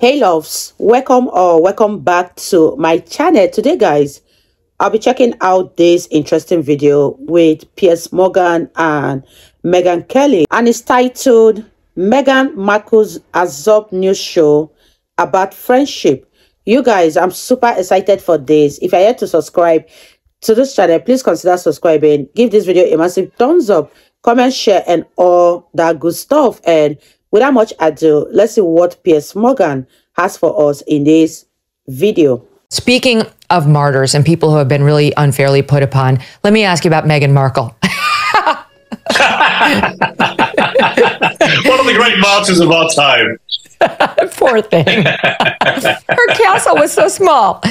Hey loves, welcome back to my channel. Today guys, I'll be checking out this interesting video with Piers Morgan and Meghan Kelly, and it's titled Meghan Markle's absurd news show about friendship. You guys, I'm super excited for this. If you're yet to subscribe to this channel, please consider subscribing. Give this video a massive thumbs up, comment, share, and all that good stuff. And without much ado, let's see what Piers Morgan has for us in this video. Speaking of martyrs and people who have been really unfairly put upon, let me ask you about Meghan Markle. One of the great martyrs of our time. Poor thing. Her castle was so small.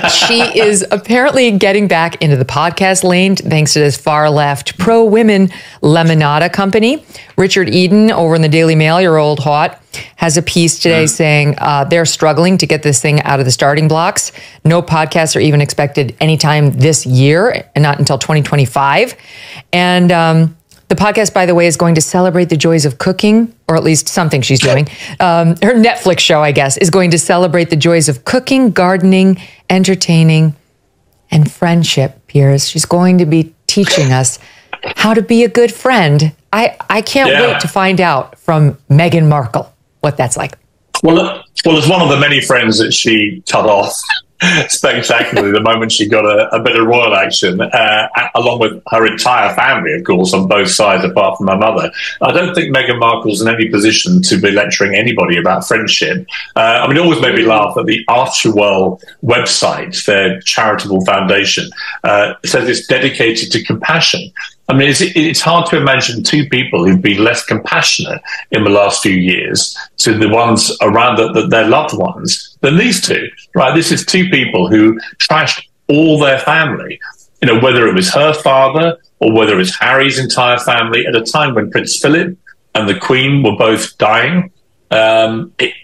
She is apparently getting back into the podcast lane thanks to this far left pro-women Lemonada company. Richard Eden over in the Daily Mail, your old hot, has a piece today saying they're struggling to get this thing out of the starting blocks. No podcasts are even expected anytime this year and not until 2025. And the podcast, by the way, is going to celebrate the joys of cooking, or at least something she's doing. Her Netflix show, I guess, is going to celebrate the joys of cooking, gardening, entertaining, and friendship, Piers. She's going to be teaching us how to be a good friend. I can't wait to find out from Meghan Markle what that's like. Well, as one of the many friends that she cut off spectacularly the moment she got a bit of royal action, along with her entire family, of course, on both sides, apart from her mother. I don't think Meghan Markle's in any position to be lecturing anybody about friendship. I mean, it always made me laugh that the Archewell website, their charitable foundation, says it's dedicated to compassion. I mean, it's hard to imagine two people who've been less compassionate in the last few years to the ones around their loved ones than these two, right? This is two people who trashed all their family, you know, whether it was her father or whether it was Harry's entire family at a time when Prince Philip and the Queen were both dying. There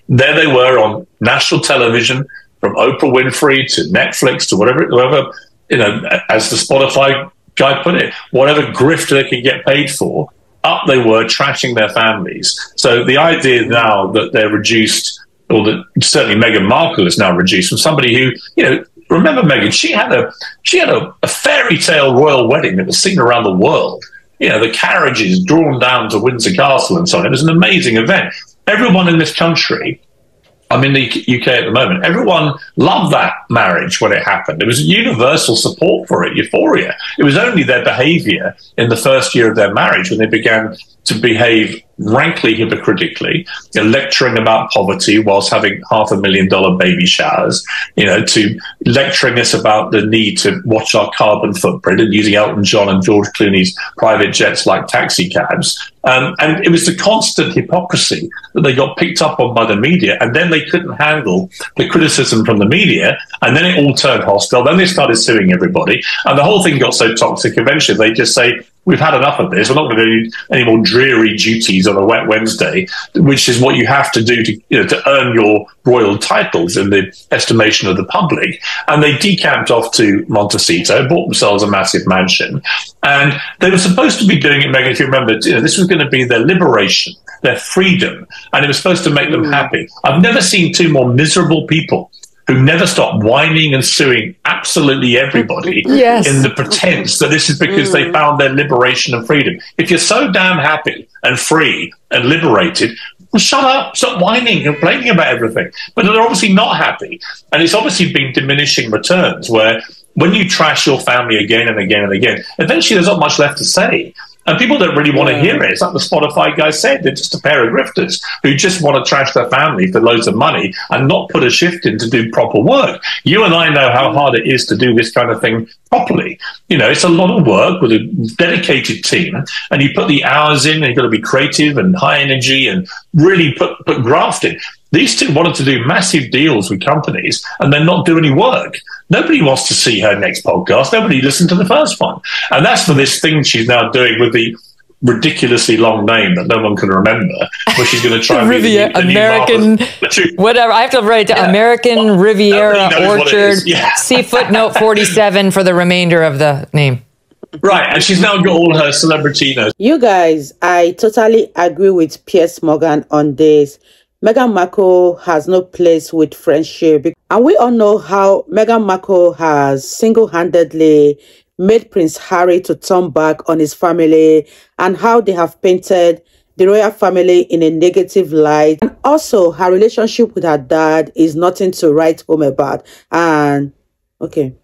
they were on national television, from Oprah Winfrey to Netflix to whoever, you know, as the Spotify guy put it, whatever grift they could get paid for, up they were trashing their families. So the idea now that they're reduced, or that certainly Meghan Markle is now reduced from somebody who, you know, remember Meghan, she had a fairy tale royal wedding that was seen around the world. You know, the carriages drawn down to Windsor Castle and so on. It was an amazing event. Everyone in this country, I'm in the UK at the moment, everyone loved that marriage when it happened. There was universal support for it, euphoria. It was only their behavior in the first year of their marriage when they began to behave rankly hypocritically, you know, lecturing about poverty whilst having $500,000 baby showers, you know, to lecturing us about the need to watch our carbon footprint and using Elton John and George Clooney's private jets like taxi cabs. And it was the constant hypocrisy that they got picked up on by the media, and then they couldn't handle the criticism from the media, and then it all turned hostile. Then they started suing everybody, and the whole thing got so toxic eventually they just say, we've had enough of this. We're not going to do any more dreary duties on a wet Wednesday, which is what you have to do to, you know, to earn your royal titles in the estimation of the public. And they decamped off to Montecito, bought themselves a massive mansion. And they were supposed to be doing it, Meghan, if you remember, you know, this was going to be their liberation, their freedom, and it was supposed to make them happy. I've never seen two more miserable people who never stop whining and suing absolutely everybody in the pretense that this is because they found their liberation and freedom. If you're so damn happy and free and liberated, well, shut up, stop whining and complaining about everything. But they're obviously not happy. And it's obviously been diminishing returns, where when you trash your family again and again and again, eventually there's not much left to say. And people don't really want to hear it. It's like the Spotify guy said, they're just a pair of grifters who just want to trash their family for loads of money and not put a shift in to do proper work. You and I know how hard it is to do this kind of thing properly. You know, it's a lot of work with a dedicated team, and you put the hours in, and you've got to be creative and high energy and really put graft in. These two wanted to do massive deals with companies and then not do any work. Nobody wants to see her next podcast. Nobody listened to the first one. And that's for this thing she's now doing with the ridiculously long name that no one can remember, where she's going to try and Riviera, American, whatever. I have to write it down. American Riviera Orchard, see footnote 47 for the remainder of the name. Right, and she's now got all her celebrity. You guys, I totally agree with Piers Morgan on this. Meghan Markle has no place with friendship. And we all know how Meghan Markle has single-handedly made Prince Harry to turn back on his family, and how they have painted the royal family in a negative light. And also, her relationship with her dad is nothing to write home about. And, okay.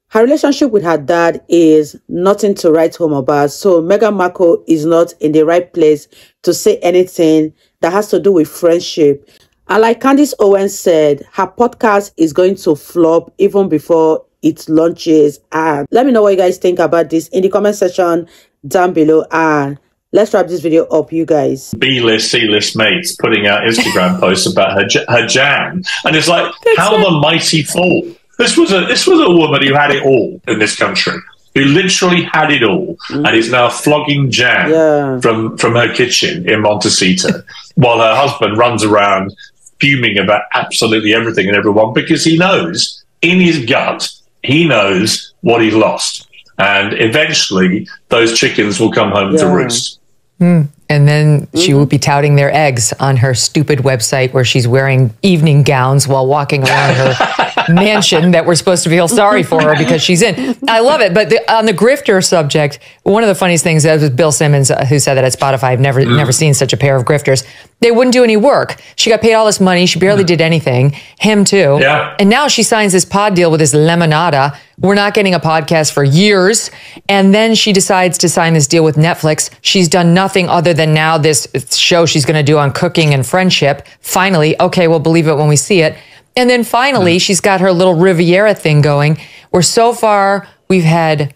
Her relationship with her dad is nothing to write home about. So Meghan Markle is not in the right place to say anything that has to do with friendship. And like Candace Owens said, her podcast is going to flop even before it launches. And let me know what you guys think about this in the comment section down below. And let's wrap this video up, you guys. B-list, C-list mates putting out Instagram posts about her jam. And it's like, how the mighty fall. This was a woman who had it all in this country, who literally had it all, and is now flogging jam from her kitchen in Montecito, while her husband runs around fuming about absolutely everything and everyone, because he knows, in his gut, he knows what he's lost. And eventually, those chickens will come home to roost. And then she will be touting their eggs on her stupid website where she's wearing evening gowns while walking around her mansion that we're supposed to feel sorry for her because she's in. I love it. But on the grifter subject, one of the funniest things was Bill Simmons, who said that at Spotify. I've never seen such a pair of grifters. They wouldn't do any work. She got paid all this money. She barely did anything. Him too. Yeah. And now she signs this pod deal with this Lemonada. We're not getting a podcast for years. And then she decides to sign this deal with Netflix. She's done nothing other than now this show she's going to do on cooking and friendship. Finally, okay, we'll believe it when we see it. And then finally, she's got her little Riviera thing going, where so far we've had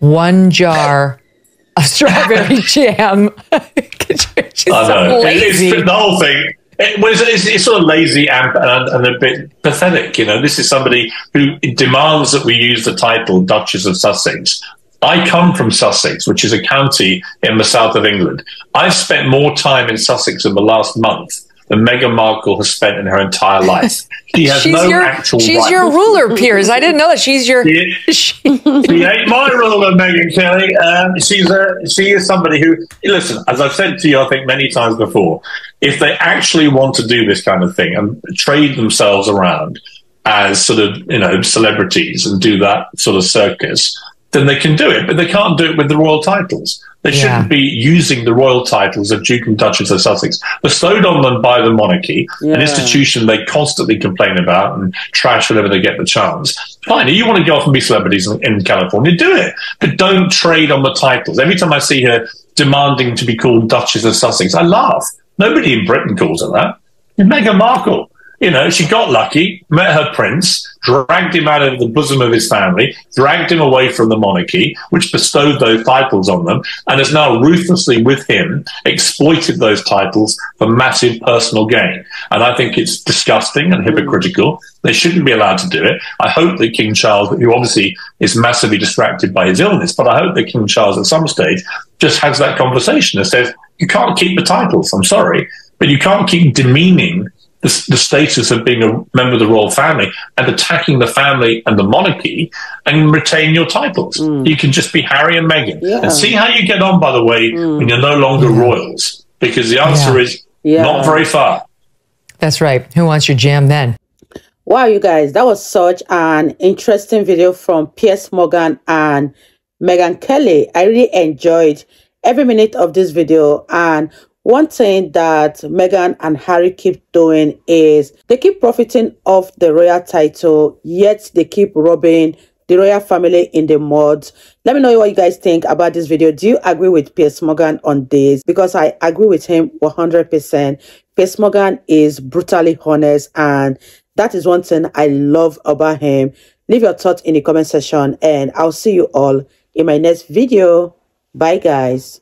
one jar of strawberry jam. She's so lazy. The whole thing. It's sort of lazy and a bit pathetic. You know, this is somebody who demands that we use the title Duchess of Sussex. I come from Sussex, which is a county in the south of England. I've spent more time in Sussex in the last month than Meghan Markle has spent in her entire life. She has actual She's right. your ruler, Piers. I didn't know that. She's your... She ain't my ruler, Megyn Kelly. She is somebody who... Listen, as I've said to you, I think, many times before, if they actually want to do this kind of thing and trade themselves around as sort of, you know, celebrities and do that sort of circus, then they can do it. But they can't do it with the royal titles. They shouldn't be using the royal titles of Duke and Duchess of Sussex, bestowed on them by the monarchy, an institution they constantly complain about and trash whenever they get the chance. Fine, you want to go off and be celebrities in California, do it. But don't trade on the titles. Every time I see her demanding to be called Duchess of Sussex, I laugh. Nobody in Britain calls her that. It's Meghan Markle. You know, she got lucky, met her prince, dragged him out of the bosom of his family, dragged him away from the monarchy, which bestowed those titles on them, and has now ruthlessly, with him, exploited those titles for massive personal gain. And I think it's disgusting and hypocritical. They shouldn't be allowed to do it. I hope that King Charles, who obviously is massively distracted by his illness, but I hope that King Charles at some stage just has that conversation and says, you can't keep the titles, I'm sorry, but you can't keep demeaning the status of being a member of the royal family and attacking the family and the monarchy and retain your titles. You can just be Harry and Meghan. And see how you get on, by the way, when you're no longer royals, because the answer is not very far. That's right. Who wants your jam then? Wow, you guys, that was such an interesting video from Piers Morgan and Megyn Kelly. I really enjoyed every minute of this video. And one thing that Meghan and Harry keep doing is they keep profiting off the royal title, yet they keep rubbing the royal family in the mud. Let me know what you guys think about this video. Do you agree with Piers Morgan on this? Because I agree with him 100%. Piers Morgan is brutally honest, and that is one thing I love about him. Leave your thoughts in the comment section, and I'll see you all in my next video. Bye, guys.